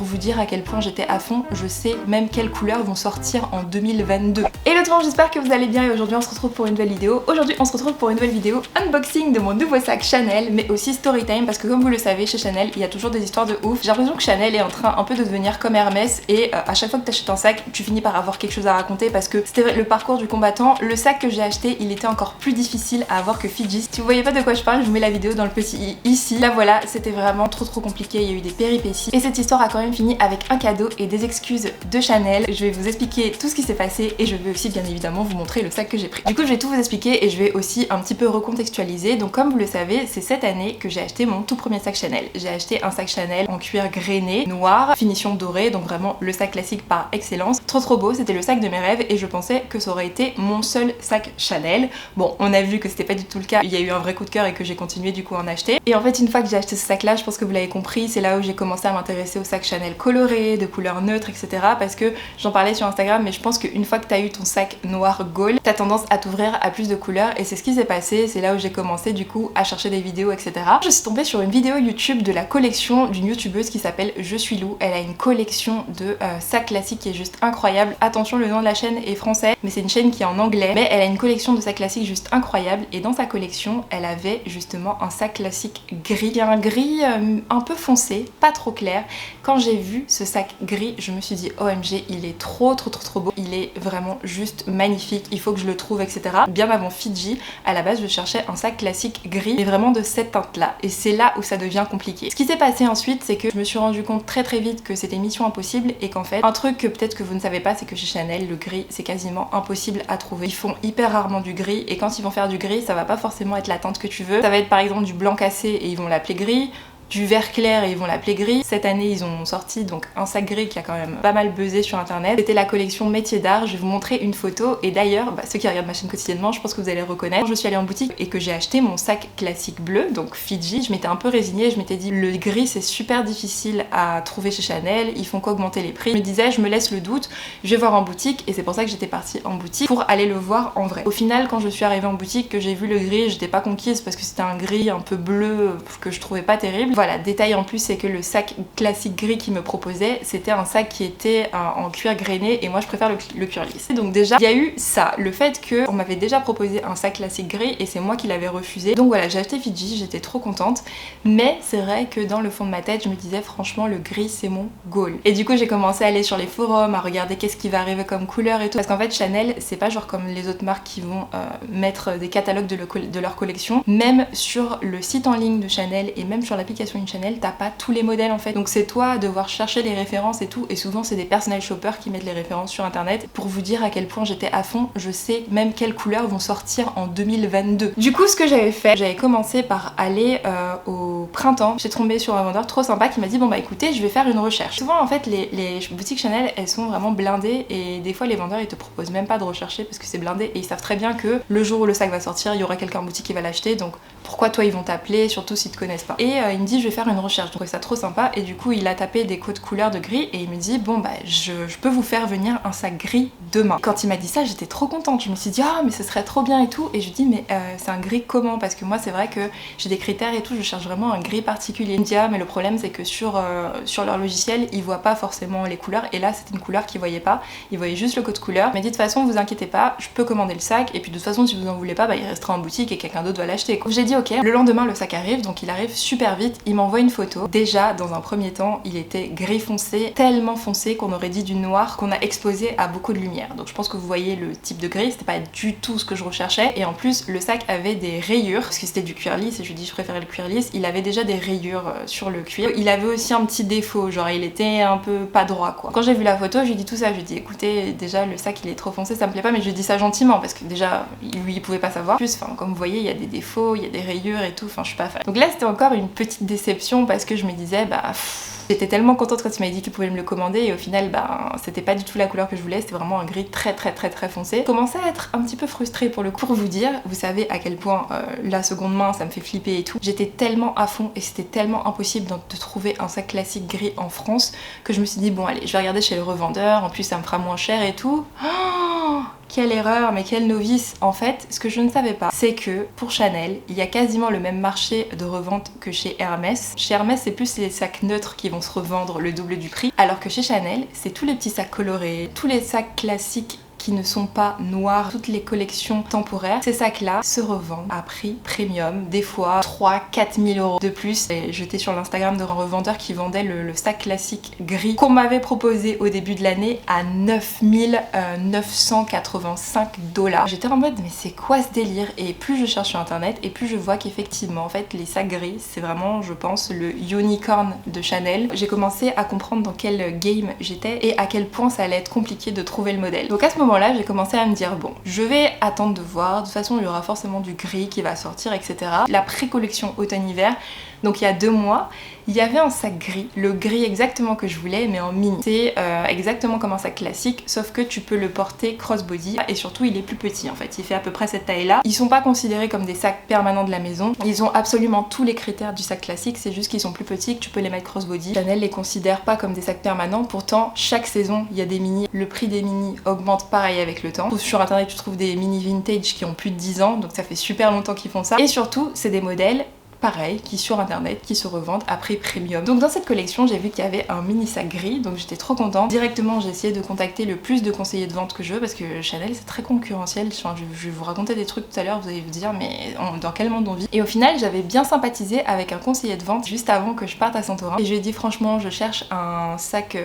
pour vous dire à quel point j'étais à fond. Je sais même quelles couleurs vont sortir en 2022. Et le temps, j'espère que vous allez bien et aujourd'hui on se retrouve pour une nouvelle vidéo. Aujourd'hui on se retrouve pour une nouvelle vidéo unboxing de mon nouveau sac Chanel, mais aussi story time parce que comme vous le savez, chez Chanel il y a toujours des histoires de ouf. J'ai l'impression que Chanel est en train un peu de devenir comme Hermès et à chaque fois que tu achètes un sac, tu finis par avoir quelque chose à raconter parce que c'était le parcours du combattant. Le sac que j'ai acheté, il était encore plus difficile à avoir que Fiji. Si vous voyez pas de quoi je parle, je vous mets la vidéo dans le petit i ici. Là voilà, c'était vraiment trop compliqué, il y a eu des péripéties et cette histoire a quand même fini avec un cadeau et des excuses de Chanel. Je vais vous expliquer tout ce qui s'est passé et je vais aussi bien évidemment vous montrer le sac que j'ai pris. Du coup je vais tout vous expliquer et je vais aussi un petit peu recontextualiser. Donc comme vous le savez, c'est cette année que j'ai acheté mon tout premier sac Chanel. J'ai acheté un sac Chanel en cuir grainé, noir, finition dorée, donc vraiment le sac classique par excellence. Trop beau, c'était le sac de mes rêves et je pensais que ça aurait été mon seul sac Chanel. Bon, on a vu que c'était pas du tout le cas, il y a eu un vrai coup de cœur et que j'ai continué du coup à en acheter. Et en fait une fois que j'ai acheté ce sac là, je pense que vous l'avez compris, c'est là où j'ai commencé à m'intéresser aux sacs Chanel colorés, de couleurs neutres, etc. Parce que j'en parlais sur Instagram, mais je pense qu'une fois que t'as eu ton sac noir gold, t'as tendance à t'ouvrir à plus de couleurs et c'est ce qui s'est passé. C'est là où j'ai commencé du coup à chercher des vidéos, etc. Je suis tombée sur une vidéo YouTube de la collection d'une youtubeuse qui s'appelle Je suis Lou. Elle a une collection de sacs classiques qui est juste incroyable. Attention, le nom de la chaîne est français, mais c'est une chaîne qui est en anglais. Mais elle a une collection de sacs classiques juste incroyable et dans sa collection, elle avait justement un sac classique gris. Un gris un peu foncé, pas trop clair. Quand j'ai vu ce sac gris, je me suis dit OMG, il est trop beau. Il est vraiment juste magnifique, il faut que je le trouve, etc. Bien avant Fiji, à la base je cherchais un sac classique gris, mais vraiment de cette teinte là. Et c'est là où ça devient compliqué. Ce qui s'est passé ensuite, c'est que je me suis rendu compte très vite que c'était mission impossible et qu'en fait, un truc que peut-être que vous ne savez pas, c'est que chez Chanel, le gris, c'est quasiment impossible à trouver. Ils font hyper rarement du gris et quand ils vont faire du gris, ça va pas forcément être la teinte que tu veux. Ça va être par exemple du blanc cassé et ils vont l'appeler gris, du vert clair et ils vont l'appeler gris. Cette année ils ont sorti donc un sac gris qui a quand même pas mal buzzé sur internet. C'était la collection métier d'art. Je vais vous montrer une photo et d'ailleurs ceux qui regardent ma chaîne quotidiennement, je pense que vous allez le reconnaître. Quand je suis allée en boutique et que j'ai acheté mon sac classique bleu, donc Fiji, je m'étais un peu résignée, je m'étais dit le gris c'est super difficile à trouver chez Chanel, ils font qu'augmenter les prix. Je me disais je me laisse le doute, je vais voir en boutique et c'est pour ça que j'étais partie en boutique pour aller le voir en vrai. Au final quand je suis arrivée en boutique, que j'ai vu le gris, j'étais pas conquise parce que c'était un gris un peu bleu que je trouvais pas terrible. Voilà, détail en plus c'est que le sac classique gris qu'il me proposait, c'était un sac qui était en cuir grainé et moi je préfère le cuir lisse. Et donc déjà il y a eu ça, le fait que on m'avait déjà proposé un sac classique gris et c'est moi qui l'avais refusé. Donc voilà, j'ai acheté Fiji, j'étais trop contente, mais c'est vrai que dans le fond de ma tête je me disais franchement le gris c'est mon goal. Et du coup j'ai commencé à aller sur les forums, à regarder qu'est-ce qui va arriver comme couleur et tout, parce qu'en fait Chanel c'est pas genre comme les autres marques qui vont mettre des catalogues de leur collection. Même sur le site en ligne de Chanel et même sur l'application Chanel, t'as pas tous les modèles en fait. Donc c'est toi à devoir chercher les références et tout, et souvent c'est des personal shoppers qui mettent les références sur internet. Pour vous dire à quel point j'étais à fond, je sais même quelles couleurs vont sortir en 2022. Du coup ce que j'avais fait, j'avais commencé par aller au printemps. J'ai tombé sur un vendeur trop sympa qui m'a dit bon bah écoutez je vais faire une recherche. Souvent en fait les boutiques Chanel elles sont vraiment blindées et des fois les vendeurs ils te proposent même pas de rechercher parce que c'est blindé et ils savent très bien que le jour où le sac va sortir il y aura quelqu'un en boutique qui va l'acheter, donc pourquoi toi ils vont t'appeler, surtout s'ils te connaissent pas. Et il me dit je vais faire une recherche, donc ça trop sympa et du coup il a tapé des codes couleurs de gris et il me dit bon bah je peux vous faire venir un sac gris demain. Quand il m'a dit ça j'étais trop contente, je me suis dit ah mais ce serait trop bien et tout, et je lui dis mais c'est un gris comment, parce que moi c'est vrai que j'ai des critères et tout, je cherche vraiment un gris particulier. Il me dit ah mais le problème c'est que sur leur logiciel ils voient pas forcément les couleurs et là c'était une couleur qu'ils voyaient pas, ils voyaient juste le code couleur. Il m'a dit de toute façon vous inquiétez pas, je peux commander le sac et puis de toute façon si vous en voulez pas bah il restera en boutique et quelqu'un d'autre va l'acheter. J'ai dit ok. Le lendemain le sac arrive, donc il arrive super vite, il m'envoie une photo. Déjà dans un premier temps il était gris foncé, tellement foncé qu'on aurait dit du noir, qu'on a exposé à beaucoup de lumière. Donc je pense que vous voyez le type de gris, c'était pas du tout ce que je recherchais. Et en plus le sac avait des rayures, parce que c'était du cuir lisse et je lui dis je préférais le cuir lisse, il avait déjà des rayures sur le cuir. Il avait aussi un petit défaut, genre il était un peu pas droit quoi. Quand j'ai vu la photo je lui dis tout ça, je lui dis écoutez déjà le sac il est trop foncé, ça me plaît pas, mais je lui dis ça gentiment parce que déjà lui il pouvait pas savoir. En plus enfin comme vous voyez il y a des défauts, il y a des rayures et tout, enfin je suis pas fan. Donc là c'était encore une petite déception parce que je me disais bah j'étais tellement contente quand il m'a dit qu'il pouvait me le commander et au final c'était pas du tout la couleur que je voulais, c'était vraiment un gris très foncé. Je commençais à être un petit peu frustrée pour le coup. Pour vous dire, vous savez à quel point la seconde main ça me fait flipper et tout. J'étais tellement à fond et c'était tellement impossible de trouver un sac classique gris en France que je me suis dit bon allez je vais regarder chez le revendeur, en plus ça me fera moins cher et tout. Oh, quelle erreur, mais quelle novice. En fait, ce que je ne savais pas, c'est que pour Chanel, il y a quasiment le même marché de revente que chez Hermès. Chez Hermès, c'est plus les sacs neutres qui vont se revendre le double du prix, alors que chez Chanel, c'est tous les petits sacs colorés, tous les sacs classiques qui ne sont pas noirs, toutes les collections temporaires, ces sacs-là se revendent à prix premium, des fois 3-4 000 € de plus. Et j'étais sur l'Instagram d'un revendeur qui vendait le sac classique gris qu'on m'avait proposé au début de l'année à 9 985 $. J'étais en mode mais c'est quoi ce délire? Et plus je cherche sur internet et plus je vois qu'effectivement en fait les sacs gris c'est vraiment je pense le unicorn de Chanel. J'ai commencé à comprendre dans quel game j'étais et à quel point ça allait être compliqué de trouver le modèle. Donc à ce moment là j'ai commencé à me dire bon je vais attendre de voir, de toute façon il y aura forcément du gris qui va sortir etc. La pré-collection automne-hiver, donc il y a 2 mois, il y avait un sac gris, le gris exactement que je voulais mais en mini. C'est exactement comme un sac classique sauf que tu peux le porter crossbody et surtout il est plus petit en fait, il fait à peu près cette taille là. Ils sont pas considérés comme des sacs permanents de la maison, ils ont absolument tous les critères du sac classique, c'est juste qu'ils sont plus petits, que tu peux les mettre crossbody. Chanel les considère pas comme des sacs permanents, pourtant chaque saison il y a des mini, le prix des mini augmente pareil avec le temps. Sur internet tu trouves des mini vintage qui ont plus de 10 ans donc ça fait super longtemps qu'ils font ça et surtout c'est des modèles pareil, qui sur internet, qui se revendent à prix premium. Donc dans cette collection, j'ai vu qu'il y avait un mini sac gris, donc j'étais trop contente. Directement, j'ai essayé de contacter le plus de conseillers de vente que je veux, parce que Chanel, c'est très concurrentiel. Enfin, je vais vous raconter des trucs tout à l'heure, vous allez vous dire, mais dans quel monde on vit? Et au final, j'avais bien sympathisé avec un conseiller de vente juste avant que je parte à Santorin. Et je lui ai dit, franchement, je cherche un sac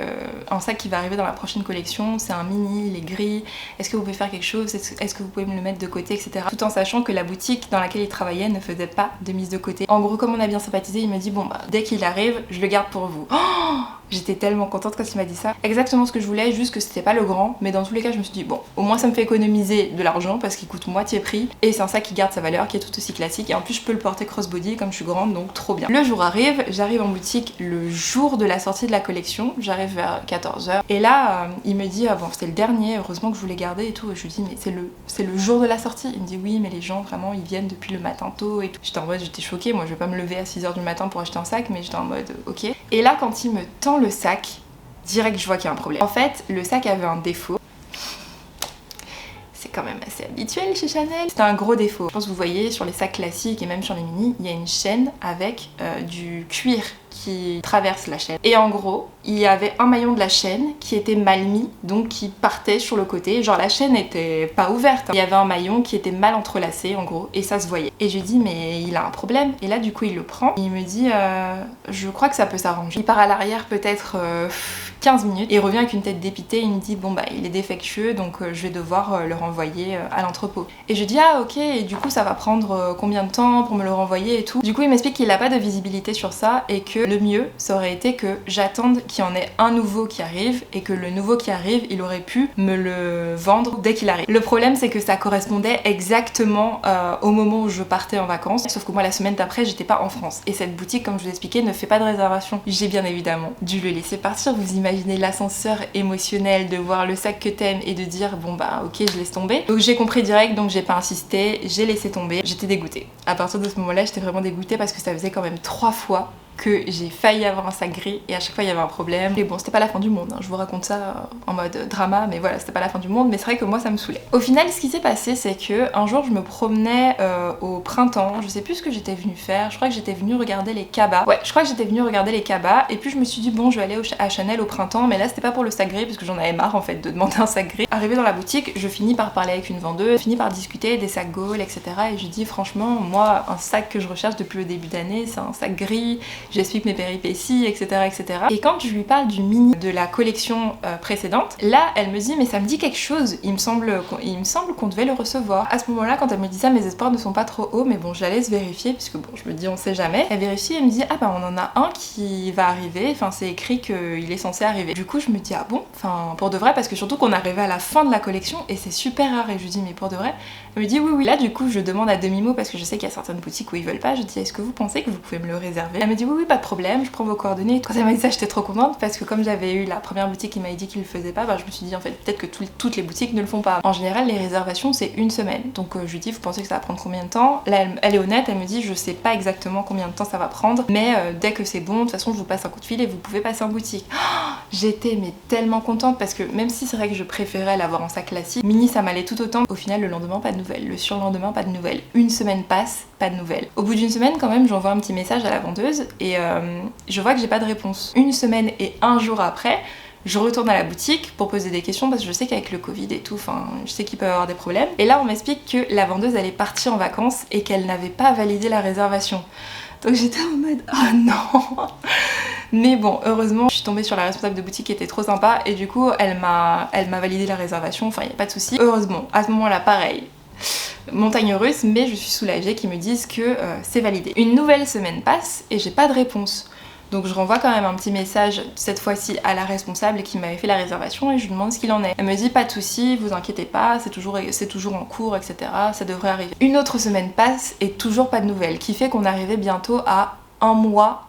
qui va arriver dans la prochaine collection. C'est un mini, il est gris. Est-ce que vous pouvez faire quelque chose? Est-ce que vous pouvez me le mettre de côté, etc. Tout en sachant que la boutique dans laquelle il travaillait ne faisait pas de mise de côté. En gros, comme on a bien sympathisé, il m'a dit bon bah dès qu'il arrive, je le garde pour vous. Oh, j'étais tellement contente quand il m'a dit ça. Exactement ce que je voulais, juste que c'était pas le grand, mais dans tous les cas je me suis dit bon, au moins ça me fait économiser de l'argent parce qu'il coûte moitié prix et c'est un sac qui garde sa valeur, qui est tout aussi classique et en plus je peux le porter crossbody comme je suis grande donc trop bien. Le jour arrive, j'arrive en boutique le jour de la sortie de la collection, j'arrive vers 14 h et là il me dit bon c'était le dernier, heureusement que je voulais garder et tout. Et je lui dis mais c'est le jour de la sortie. Il me dit oui mais les gens vraiment ils viennent depuis le matin tôt et tout. J'étais en mode, j'étais choquée, moi je vais pas me lever à 6 h du matin pour acheter un sac, mais j'étais en mode ok. Et là quand il me tend le sac, direct je vois qu'il y a un problème. En fait le sac avait un défaut. C'est quand même assez habituel chez Chanel. C'était un gros défaut. Je pense que vous voyez sur les sacs classiques et même sur les mini, il y a une chaîne avec du cuir qui traverse la chaîne. Et en gros, il y avait un maillon de la chaîne qui était mal mis, donc qui partait sur le côté. Genre la chaîne était pas ouverte, hein. Il y avait un maillon qui était mal entrelacé en gros, et ça se voyait. Et je lui dis mais il a un problème. Et là du coup il le prend. Il me dit je crois que ça peut s'arranger. Il part à l'arrière peut-être 15 minutes et il revient avec une tête dépitée. Il me dit bon bah il est défectueux donc je vais devoir le renvoyer à l'entrepôt. Et je dis ah ok, et du coup ça va prendre combien de temps pour me le renvoyer et tout. Du coup il m'explique qu'il a pas de visibilité sur ça et que le mieux ça aurait été que j'attende qu'il y en ait un nouveau qui arrive et que le nouveau qui arrive il aurait pu me le vendre dès qu'il arrive. Le problème c'est que ça correspondait exactement au moment où je partais en vacances, sauf que moi la semaine d'après j'étais pas en France et cette boutique comme je vous ai expliqué ne fait pas de réservation. J'ai bien évidemment dû le laisser partir. Vous imaginez l'ascenseur émotionnel de voir le sac que t'aimes et de dire bon bah ok je laisse tomber. Donc j'ai compris direct, donc j'ai pas insisté, j'ai laissé tomber. J'étais dégoûtée. À partir de ce moment là j'étais vraiment dégoûtée parce que ça faisait quand même 3 fois que j'ai failli avoir un sac gris et à chaque fois il y avait un problème. Et bon c'était pas la fin du monde, hein. Je vous raconte ça en mode drama mais voilà c'était pas la fin du monde, mais c'est vrai que moi ça me saoulait. Au final ce qui s'est passé c'est que un jour je me promenais au printemps, je sais plus ce que j'étais venue faire, je crois que j'étais venue regarder les cabas. Ouais je crois que j'étais venue regarder les cabas et puis je me suis dit bon je vais aller à Chanel au printemps, mais là c'était pas pour le sac gris parce que j'en avais marre en fait de demander un sac gris. Arrivé dans la boutique je finis par parler avec une vendeuse, je finis par discuter des sacs Gaulle etc. et je dis franchement moi un sac que je recherche depuis le début d'année c'est un sac gris. J'explique mes péripéties, etc., etc. Et quand je lui parle du mini de la collection précédente, là, elle me dit mais ça me dit quelque chose. Il me semble qu'on devait le recevoir. À ce moment-là, quand elle me dit ça, mes espoirs ne sont pas trop hauts, mais bon, je la laisse vérifier puisque bon, je me dis on sait jamais. Elle vérifie, elle me dit ah bah on en a un qui va arriver. Enfin, c'est écrit qu'il est censé arriver. Du coup, je me dis ah bon, enfin pour de vrai, parce que surtout qu'on arrivait à la fin de la collection et c'est super rare. Et je lui dis mais pour de vrai. Elle me dit oui oui. Là, du coup, je demande à demi-mot parce que je sais qu'il y a certaines boutiques où ils veulent pas. Je dis est-ce que vous pensez que vous pouvez me le réserver? Elle me dit oui oui pas de problème, je prends vos coordonnées. Quand elle m'a dit ça j'étais trop contente parce que comme j'avais eu la première boutique qui m'avait dit qu'il le faisait pas, bah, je me suis dit en fait peut-être que toutes les boutiques ne le font pas. En général les réservations c'est une semaine, donc je lui dis vous pensez que ça va prendre combien de temps? Là elle est honnête, elle me dit je sais pas exactement combien de temps ça va prendre, mais dès que c'est bon de toute façon je vous passe un coup de fil et vous pouvez passer en boutique. Oh, J'étais mais tellement contente parce que même si c'est vrai que je préférais l'avoir en sac classique, mini ça m'allait tout autant. Au final le lendemain pas de nouvelles, le surlendemain pas de nouvelles, une semaine passe, pas de nouvelles. Au bout d'une semaine quand même j'envoie un petit message à la vendeuse et je vois que j'ai pas de réponse. Une semaine et un jour après, je retourne à la boutique pour poser des questions parce que je sais qu'avec le Covid et tout, enfin je sais qu'il peut y avoir des problèmes. Et là on m'explique que la vendeuse elle est partie en vacances et qu'elle n'avait pas validé la réservation. Donc j'étais en mode oh non. Mais bon, heureusement, je suis tombée sur la responsable de boutique qui était trop sympa et du coup, elle m'a validé la réservation, enfin, il n'y a pas de souci. Heureusement, à ce moment-là, pareil, montagne russe, mais je suis soulagée qu'ils me disent que c'est validé. Une nouvelle semaine passe et j'ai pas de réponse. Donc je renvoie quand même un petit message, cette fois-ci à la responsable qui m'avait fait la réservation et je lui demande ce qu'il en est. Elle me dit pas de soucis, vous inquiétez pas, c'est toujours en cours, etc. Ça devrait arriver. Une autre semaine passe et toujours pas de nouvelles, qui fait qu'on arrivait bientôt à un mois,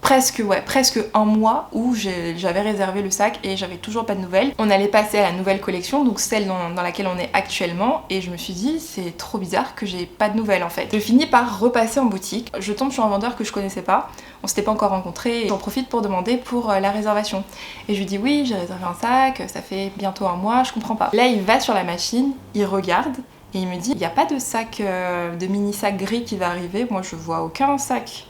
presque un mois où j'avais réservé le sac et j'avais toujours pas de nouvelles. On allait passer à la nouvelle collection, donc celle dans laquelle on est actuellement, et je me suis dit c'est trop bizarre que j'ai pas de nouvelles en fait. Je finis par repasser en boutique, je tombe sur un vendeur que je connaissais pas, on s'était pas encore rencontrés, et j'en profite pour demander pour la réservation. Et je lui dis oui, j'ai réservé un sac, ça fait bientôt un mois, je comprends pas. Là il va sur la machine, il regarde, et il me dit il n'y a pas de sac, de mini sac gris qui va arriver, moi je vois aucun sac.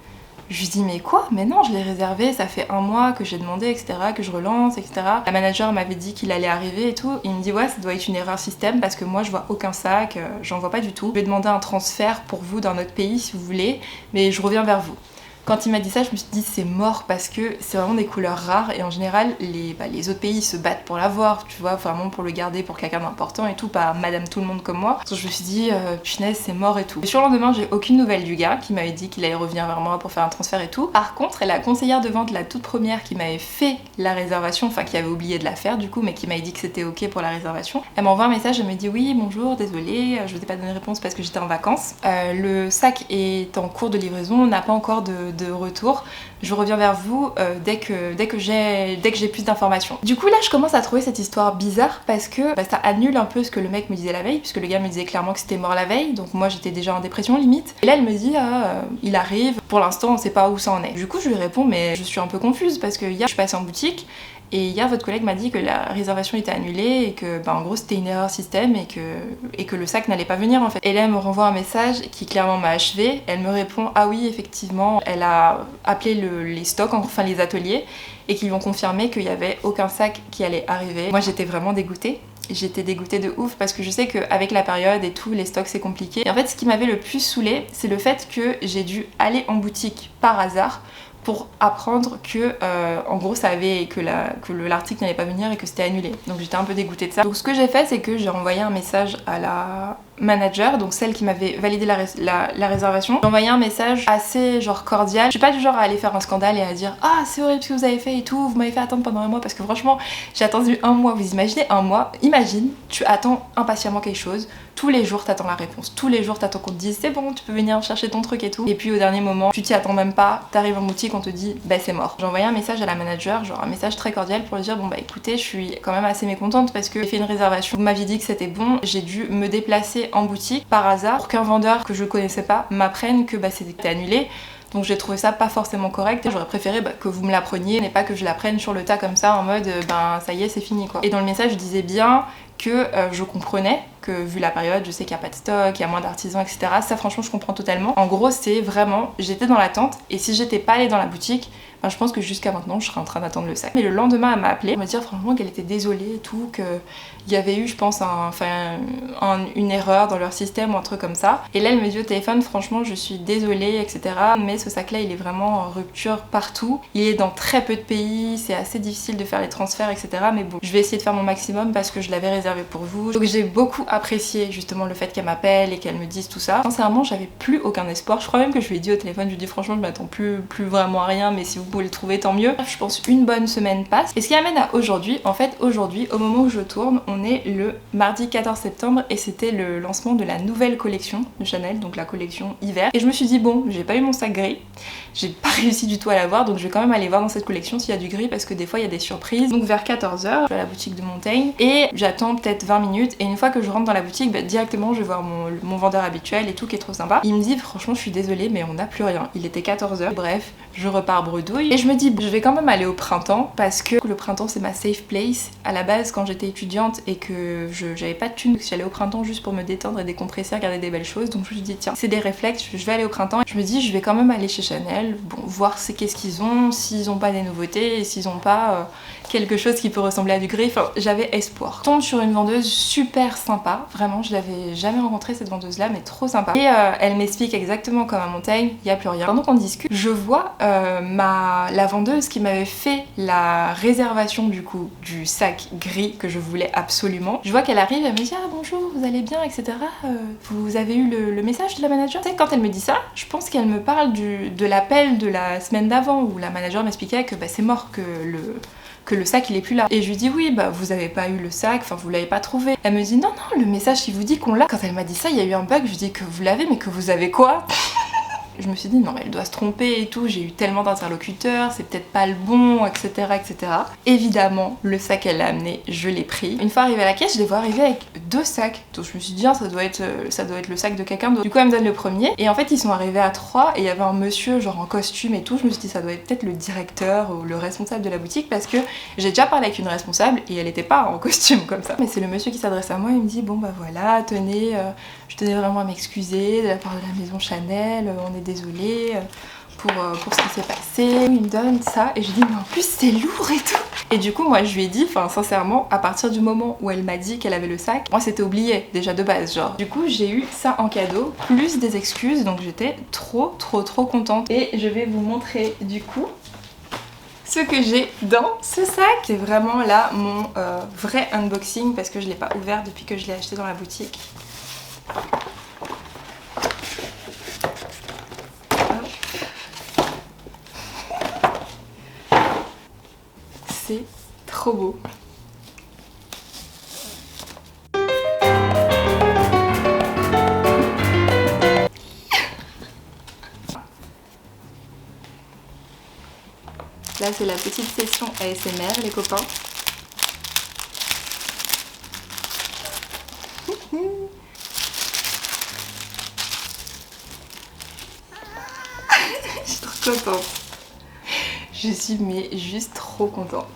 Je lui dis mais quoi? Mais non, je l'ai réservé, ça fait un mois que j'ai demandé, etc., que je relance, etc. La manager m'avait dit qu'il allait arriver et tout. Il me dit ouais, ça doit être une erreur système parce que moi je vois aucun sac, j'en vois pas du tout. Je vais demander un transfert pour vous dans notre pays si vous voulez, mais je reviens vers vous. Quand il m'a dit ça, je me suis dit c'est mort parce que c'est vraiment des couleurs rares et en général les autres pays se battent pour l'avoir, tu vois, vraiment pour le garder pour quelqu'un d'important et tout, pas madame tout le monde comme moi. Donc je me suis dit punaise c'est mort et tout. Et sur le lendemain j'ai aucune nouvelle du gars qui m'avait dit qu'il allait revenir vers moi pour faire un transfert et tout. Par contre la conseillère de vente, la toute première qui m'avait fait la réservation, enfin qui avait oublié de la faire du coup mais qui m'avait dit que c'était ok pour la réservation, elle m'envoie un message, elle me dit oui bonjour, désolée, je vous ai pas donné réponse parce que j'étais en vacances. Le sac est en cours de livraison, on n'a pas encore de retour. Je reviens vers vous dès que j'ai plus d'informations. Du coup là je commence à trouver cette histoire bizarre parce que ça annule un peu ce que le mec me disait la veille, puisque le gars me disait clairement que c'était mort la veille, donc moi j'étais déjà en dépression limite. Et là elle me dit il arrive, pour l'instant on sait pas où ça en est. Du coup je lui réponds mais je suis un peu confuse parce que hier je suis passée en boutique et hier votre collègue m'a dit que la réservation était annulée et que en gros c'était une erreur système et que le sac n'allait pas venir en fait. Et là elle me renvoie un message qui clairement m'a achevé. Elle me répond ah oui effectivement, elle a appelé les stocks, enfin les ateliers, et qu'ils vont confirmer qu'il y avait aucun sac qui allait arriver. Moi j'étais vraiment dégoûtée. J'étais dégoûtée de ouf parce que je sais qu'avec la période et tout, les stocks c'est compliqué. Et en fait ce qui m'avait le plus saoulée, c'est le fait que j'ai dû aller en boutique par hasard pour apprendre que en gros ça avait que l'article n'allait pas venir et que c'était annulé. Donc j'étais un peu dégoûtée de ça. Donc ce que j'ai fait c'est que j'ai envoyé un message à la manager, donc celle qui m'avait validé la réservation. J'ai envoyé un message assez genre cordial. Je suis pas du genre à aller faire un scandale et à dire ah c'est horrible ce que vous avez fait et tout, vous m'avez fait attendre pendant un mois, parce que franchement j'ai attendu un mois. Vous imaginez un mois? Imagine, tu attends impatiemment quelque chose, tous les jours t'attends la réponse, tous les jours t'attends qu'on te dise c'est bon tu peux venir chercher ton truc et tout, et puis au dernier moment tu t'y attends même pas, t'arrives en boutique, on te dit bah c'est mort. J'ai envoyé un message à la manager, genre un message très cordial pour lui dire bon bah écoutez je suis quand même assez mécontente parce que j'ai fait une réservation, vous m'aviez dit que c'était bon, j'ai dû me déplacer en boutique par hasard pour qu'un vendeur que je connaissais pas m'apprenne que c'était annulé. Donc j'ai trouvé ça pas forcément correct et j'aurais préféré que vous me l'appreniez, et pas que je l'apprenne sur le tas comme ça en mode ça y est c'est fini quoi. Et dans le message je disais bien que je comprenais que vu la période, je sais qu'il n'y a pas de stock, il y a moins d'artisans, etc. Ça franchement je comprends totalement. En gros c'est vraiment, j'étais dans l'attente et si j'étais pas allée dans la boutique, je pense que jusqu'à maintenant je serais en train d'attendre le sac. Mais le lendemain elle m'a appelé pour me dire franchement qu'elle était désolée et tout, qu'il y avait eu je pense une erreur dans leur système ou un truc comme ça. Et là elle me dit au téléphone franchement je suis désolée etc. Mais ce sac là il est vraiment en rupture partout. Il est dans très peu de pays, c'est assez difficile de faire les transferts etc. Mais bon je vais essayer de faire mon maximum parce que je l'avais réservé pour vous. Donc j'ai beaucoup apprécié justement le fait qu'elle m'appelle et qu'elle me dise tout ça. Sincèrement j'avais plus aucun espoir. Je crois même que je lui ai dit au téléphone, je lui ai dit franchement je m'attends plus vraiment à rien, mais si vous pouvez le trouver tant mieux. Je pense une bonne semaine passe. Et ce qui amène à aujourd'hui, en fait aujourd'hui au moment où je tourne, on est le mardi 14 septembre et c'était le lancement de la nouvelle collection de Chanel, donc la collection hiver. Et je me suis dit bon, j'ai pas eu mon sac gris, j'ai pas réussi du tout à l'avoir, donc je vais quand même aller voir dans cette collection s'il y a du gris parce que des fois il y a des surprises. Donc vers 14h, je vais à la boutique de Montaigne et j'attends peut-être 20 minutes et une fois que je rentre dans la boutique, bah, directement je vais voir mon vendeur habituel et tout qui est trop sympa. Il me dit franchement je suis désolée mais on n'a plus rien. Il était 14h. Bref, je repars bredouille et je me dis je vais quand même aller au printemps parce que le printemps c'est ma safe place. À la base quand j'étais étudiante et que j'avais pas de thunes, j'allais au printemps juste pour me détendre et décompresser, regarder des belles choses. Donc je me suis dit tiens, c'est des réflexes, je vais aller au printemps. Je me dis je vais quand même aller chez Chanel, bon, voir qu'est-ce qu'ils ont, s'ils ont pas des nouveautés et s'ils ont pas quelque chose qui peut ressembler à du gris. Enfin, j'avais espoir. Je tombe sur une vendeuse super sympa, vraiment, je l'avais jamais rencontrée cette vendeuse là, mais trop sympa. Et elle m'explique exactement comme à Montaigne, il n'y a plus rien. Pendant qu'on discute, je vois la vendeuse qui m'avait fait la réservation du coup du sac gris que je voulais absolument. Je vois qu'elle arrive, elle me dit ah bonjour, vous allez bien, etc. Vous avez eu le message de la manager? Tu sais, quand elle me dit ça, je pense qu'elle me parle de l'appel de la semaine d'avant où la manager m'expliquait que bah, c'est mort, que le sac il est plus là. Et je lui dis oui bah vous avez pas eu le sac, enfin vous l'avez pas trouvé. Elle me dit non le message il vous dit qu'on l'a. Quand elle m'a dit ça il y a eu un bug, je lui dis que vous l'avez mais que vous avez quoi? Je me suis dit non mais elle doit se tromper et tout, j'ai eu tellement d'interlocuteurs, c'est peut-être pas le bon, etc. etc. Évidemment, le sac elle l'a amené, je l'ai pris. Une fois arrivée à la caisse, je les vois arriver avec 2 sacs. Donc je me suis dit ah, ça doit être le sac de quelqu'un d'autre. Du coup elle me donne le premier et en fait ils sont arrivés à 3 et il y avait un monsieur genre en costume et tout. Je me suis dit ça doit être peut-être le directeur ou le responsable de la boutique parce que j'ai déjà parlé avec une responsable et elle était pas en costume comme ça. Mais c'est le monsieur qui s'adresse à moi, il me dit bon bah voilà, tenez, je tenais vraiment à m'excuser de la part de la maison Chanel, on est désolé pour ce qui s'est passé. Il me donne ça et je dis mais en plus c'est lourd et tout. Et du coup moi je lui ai dit, enfin sincèrement, à partir du moment où elle m'a dit qu'elle avait le sac, moi c'était oublié déjà de base genre. Du coup j'ai eu ça en cadeau, plus des excuses, donc j'étais trop contente. Et je vais vous montrer du coup ce que j'ai dans ce sac. C'est vraiment là mon vrai unboxing parce que je l'ai pas ouvert depuis que je l'ai acheté dans la boutique. C'est trop beau. Là c'est la petite session ASMR les copains. Je suis trop contente. Je suis mais juste trop contente.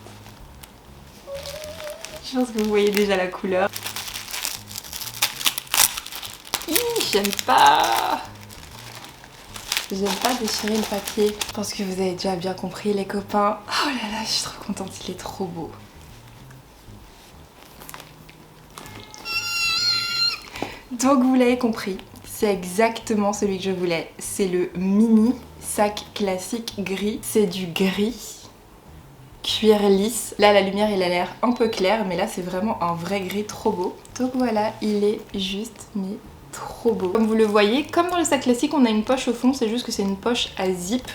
Je pense que vous voyez déjà la couleur. J'aime pas. J'aime pas déchirer le papier. Je pense que vous avez déjà bien compris les copains. Oh là là, je suis trop contente, il est trop beau. Donc vous l'avez compris, c'est exactement celui que je voulais. C'est le mini sac classique gris. C'est du gris cuir lisse. Là la lumière il a l'air un peu clair mais là c'est vraiment un vrai gris trop beau. Donc voilà, il est juste mais trop beau. Comme vous le voyez, comme dans le sac classique on a une poche au fond, c'est juste que c'est une poche à zip.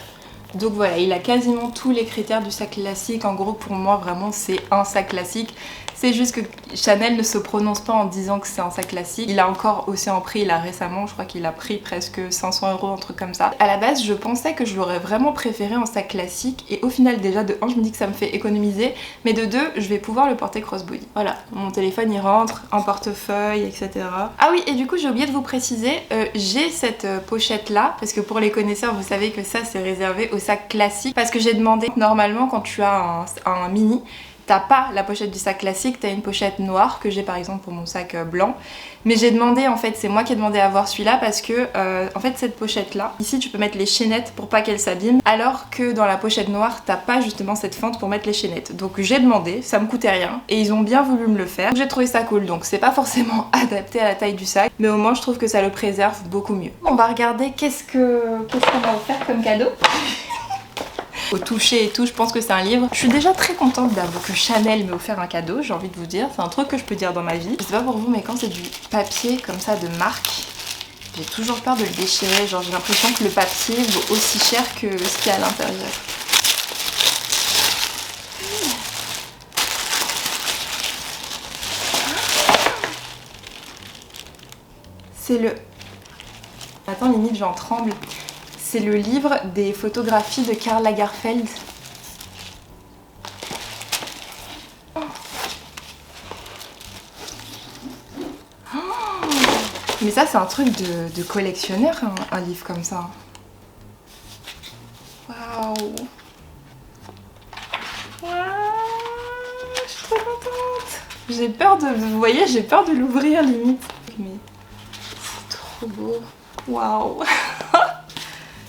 Donc voilà, il a quasiment tous les critères du sac classique. En gros pour moi vraiment c'est un sac classique. C'est juste que Chanel ne se prononce pas en disant que c'est un sac classique. Il a encore haussé en prix, là récemment, je crois qu'il a pris presque 500 €, un truc comme ça. À la base, je pensais que je l'aurais vraiment préféré en sac classique et au final déjà de 1, je me dis que ça me fait économiser, mais de 2, je vais pouvoir le porter crossbody. Voilà, mon téléphone il rentre, un portefeuille, etc. Ah oui, et du coup j'ai oublié de vous préciser, j'ai cette pochette là, parce que pour les connaisseurs, vous savez que ça c'est réservé au sac classique, parce que j'ai demandé, normalement quand tu as un mini, t'as pas la pochette du sac classique, t'as une pochette noire que j'ai par exemple pour mon sac blanc. Mais j'ai demandé, en fait, c'est moi qui ai demandé à avoir celui-là parce que en fait cette pochette là, ici tu peux mettre les chaînettes pour pas qu'elles s'abîment, alors que dans la pochette noire t'as pas justement cette fente pour mettre les chaînettes. Donc j'ai demandé, ça me coûtait rien et ils ont bien voulu me le faire. J'ai trouvé ça cool, donc c'est pas forcément adapté à la taille du sac, mais au moins je trouve que ça le préserve beaucoup mieux. On va regarder qu'est-ce qu'on va offrir comme cadeau. Au toucher et tout, je pense que c'est un livre. Je suis déjà très contente d'avoir que Chanel m'ait offert un cadeau, j'ai envie de vous dire. C'est un truc que je peux dire dans ma vie. Je sais pas pour vous, mais quand c'est du papier comme ça de marque, j'ai toujours peur de le déchirer. Genre j'ai l'impression que le papier vaut aussi cher que ce qu'il y a à l'intérieur. C'est le... Attends, limite j'en tremble. C'est le livre des photographies de Karl Lagerfeld. Mais ça c'est un truc de collectionneur, hein, un livre comme ça. Waouh. Je suis trop contente. J'ai peur de... Vous voyez, j'ai peur de l'ouvrir limite. Mais c'est trop beau. Waouh.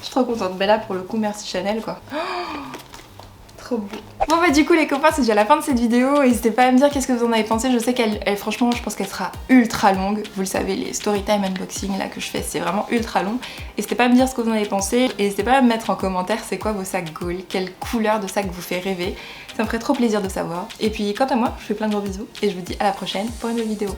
Je suis trop contente. Mais là pour le coup merci Chanel quoi. Trop beau. Bon bah du coup les copains c'est déjà la fin de cette vidéo. N'hésitez pas à me dire qu'est-ce que vous en avez pensé. Je sais qu'elle franchement je pense qu'elle sera ultra longue. Vous le savez, les storytime unboxing là que je fais c'est vraiment ultra long. N'hésitez pas à me dire ce que vous en avez pensé. Et n'hésitez pas à me mettre en commentaire c'est quoi vos sacs goals, quelle couleur de sac vous fait rêver. Ça me ferait trop plaisir de savoir. Et puis quant à moi je vous fais plein de gros bisous et je vous dis à la prochaine pour une nouvelle vidéo.